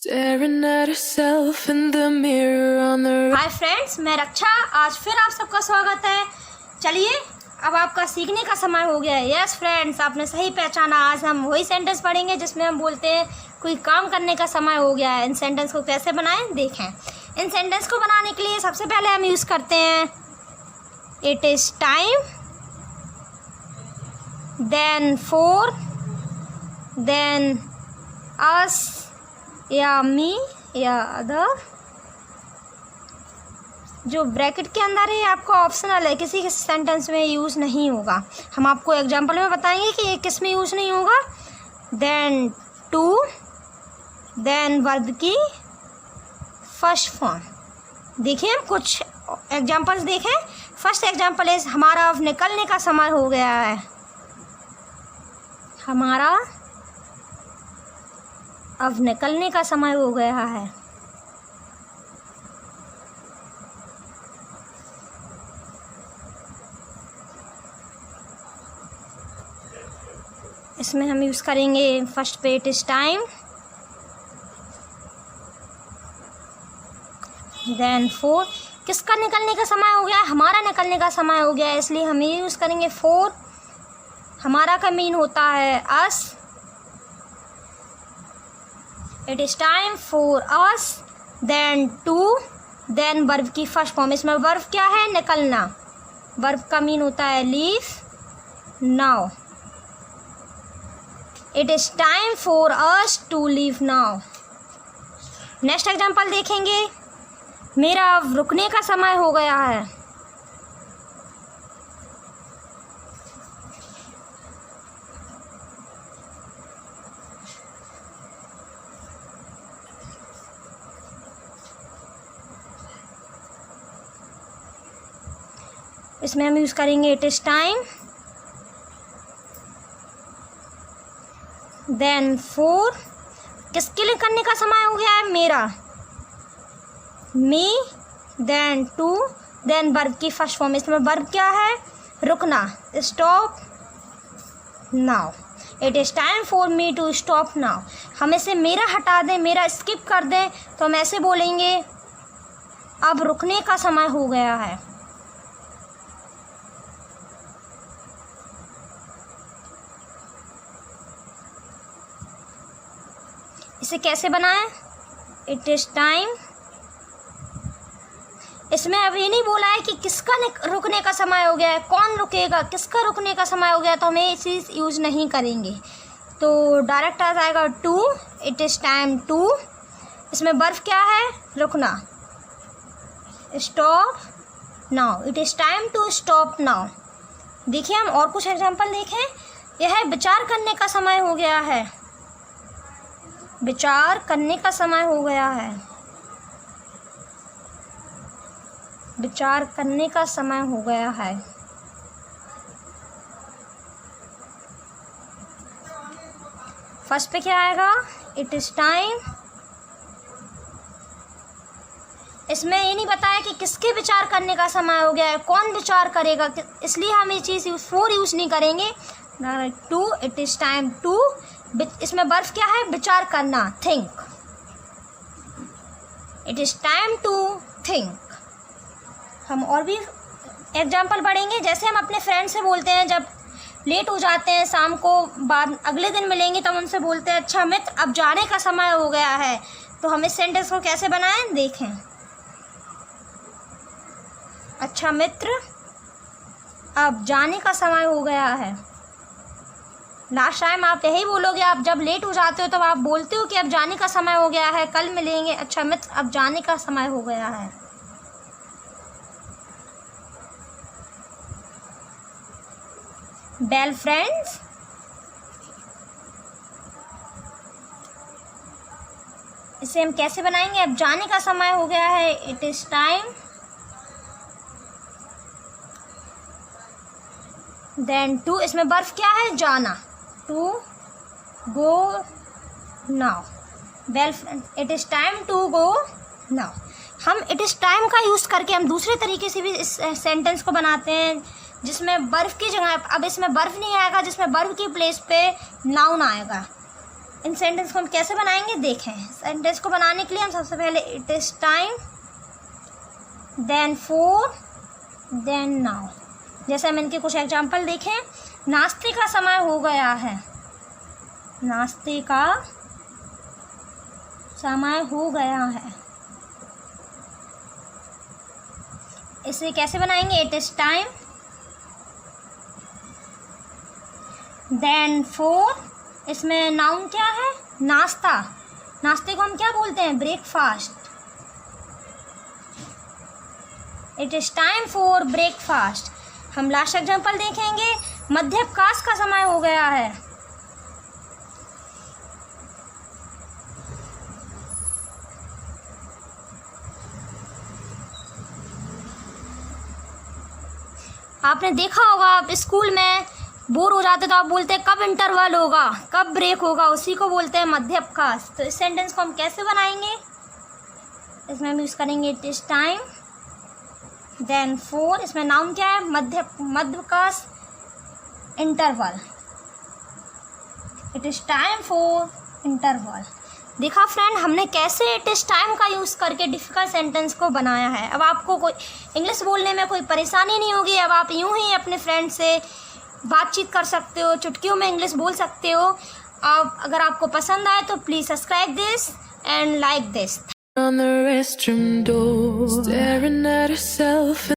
Staring at herself in the mirror on the hi friends, मैं रक्षा। आज फिर आप सबका स्वागत है। चलिए अब आपका सीखने का समय हो गया है। यस फ्रेंड्स, आपने सही पहचाना। आज हम वही सेंटेंस पढ़ेंगे जिसमें हम बोलते हैं कोई काम करने का समय हो गया है। इन सेंटेंस को कैसे बनाएं देखें। इन सेंटेंस को बनाने के लिए सबसे पहले हम यूज़ करते हैं it is time, then for, then us या मी या अदर। जो ब्रैकेट के अंदर है आपका ऑप्शनल है, किसी सेंटेंस में यूज़ नहीं होगा। हम आपको एग्जांपल में बताएंगे कि ये किस में यूज़ नहीं होगा। देन टू, देन वर्ब की फर्स्ट फॉर्म। देखिए हम कुछ एग्जांपल्स देखें। फर्स्ट एग्जांपल इज हमारा अब निकलने का समय हो गया है। हमारा अब निकलने का समय हो गया है। इसमें हम यूज़ करेंगे फर्स्ट पे it is time, then for. किसका निकलने का समय हो गया है? हमारा निकलने का समय हो गया है, इसलिए हम ये यूज़ करेंगे फोर। हमारा का मीन होता है us. It is time for us, then to, then verb की फर्स्ट फॉर्म। इसमें वर्ब क्या है? निकलना। वर्ब का मीन होता है leave now. It is time for us to leave now. Next example देखेंगे। मेरा अब रुकने का समय हो गया है। इसमें हम यूज़ करेंगे it is time, then for. किसके लिए करने का समय हो गया है? मेरा, me, then to, then verb की फर्स्ट फॉर्म। इसमें वर्ब क्या है? रुकना, stop now. It is time for me to stop now. हम इसे मेरा हटा दें, मेरा स्किप कर दें तो हम ऐसे बोलेंगे अब रुकने का समय हो गया है। इसे कैसे बनाएं? It is time. इसमें अब ये नहीं बोला है कि किसका रुकने का समय हो गया है, कौन रुकेगा, किसका रुकने का समय हो गया, तो हमें ये चीज़ यूज़ नहीं करेंगे। तो डायरेक्ट आ जाएगा to. It is time to. इसमें वर्ब क्या है? रुकना, stop now. It is time to stop now. देखिए हम और कुछ एग्जांपल देखें। यह है विचार करने का समय हो गया है। विचार करने का समय हो गया है। विचार करने का समय हो गया है। फर्स्ट पे क्या आएगा? It is time. इसमें ये नहीं बताया कि किसके विचार करने का समय हो गया है, कौन विचार करेगा, इसलिए हम ये चीज़ फोर यूज़ नहीं करेंगे। To, it is time to. इसमें वर्ब क्या है? विचार करना, think. It is time to think. हम और भी एग्जाम्पल पढ़ेंगे। जैसे हम अपने फ्रेंड से बोलते हैं जब लेट हो जाते हैं, शाम को बाद अगले दिन मिलेंगे तब उनसे बोलते हैं अच्छा मित्र अब जाने का समय हो गया है। तो हम इस सेंटेंस को कैसे बनाएं देखें। अच्छा मित्र अब जाने का समय हो गया है। लास्ट टाइम आप यही बोलोगे। आप जब लेट हो जाते हो तब आप बोलते हो कि अब जाने का समय हो गया है, कल मिलेंगे। अच्छा मित्र अब जाने का समय हो गया है। वेल फ्रेंड्स, इसे हम कैसे बनाएंगे? अब जाने का समय हो गया है। It is time, then to. इसमें वर्ब क्या है? जाना, to go now. Well friends, it is time to go now. हम इट इज़ टाइम का यूज़ करके हम दूसरे तरीके से भी इस सेंटेंस को बनाते हैं जिसमें बर्फ़ की जगह, अब इसमें बर्फ़ नहीं आएगा, जिसमें बर्फ़ की प्लेस पे नाउन आएगा। इन सेंटेंस को हम कैसे बनाएंगे देखें। सेंटेंस को बनाने के लिए हम सबसे पहले it is time, then for, then now. जैसे हम इनके कुछ एग्जाम्पल देखें। नाश्ते का समय हो गया है, नाश्ते का समय हो गया है। इसे कैसे बनाएंगे? It is time, then for, इसमें नाउन क्या है? नाश्ता। नाश्ते को हम क्या बोलते हैं? Breakfast. It is time for breakfast. हम लास्ट एग्जाम्पल देखेंगे। मध्याह्न का समय हो गया है, आपने देखा होगा आप स्कूल में बोर हो जाते तो आप बोलते हैं कब इंटरवल होगा, कब ब्रेक होगा, उसी को बोलते हैं मध्याह्न। तो इस सेंटेंस को हम कैसे बनाएंगे? इसमें हम यूज़ करेंगे it is time, then for, इसमें नाउन क्या है? मध्याह्न, interval. It is time for interval. देखा फ्रेंड, हमने कैसे इट इज़ टाइम का यूज़ करके डिफ़िकल्ट सेंटेंस को बनाया है। अब आपको कोई इंग्लिश बोलने में कोई परेशानी नहीं होगी। अब आप यूं ही अपने फ्रेंड से बातचीत कर सकते हो, चुटकियों में इंग्लिश बोल सकते हो। अब अगर आपको पसंद आए तो please subscribe this and like this. On the restroom door, staring at herself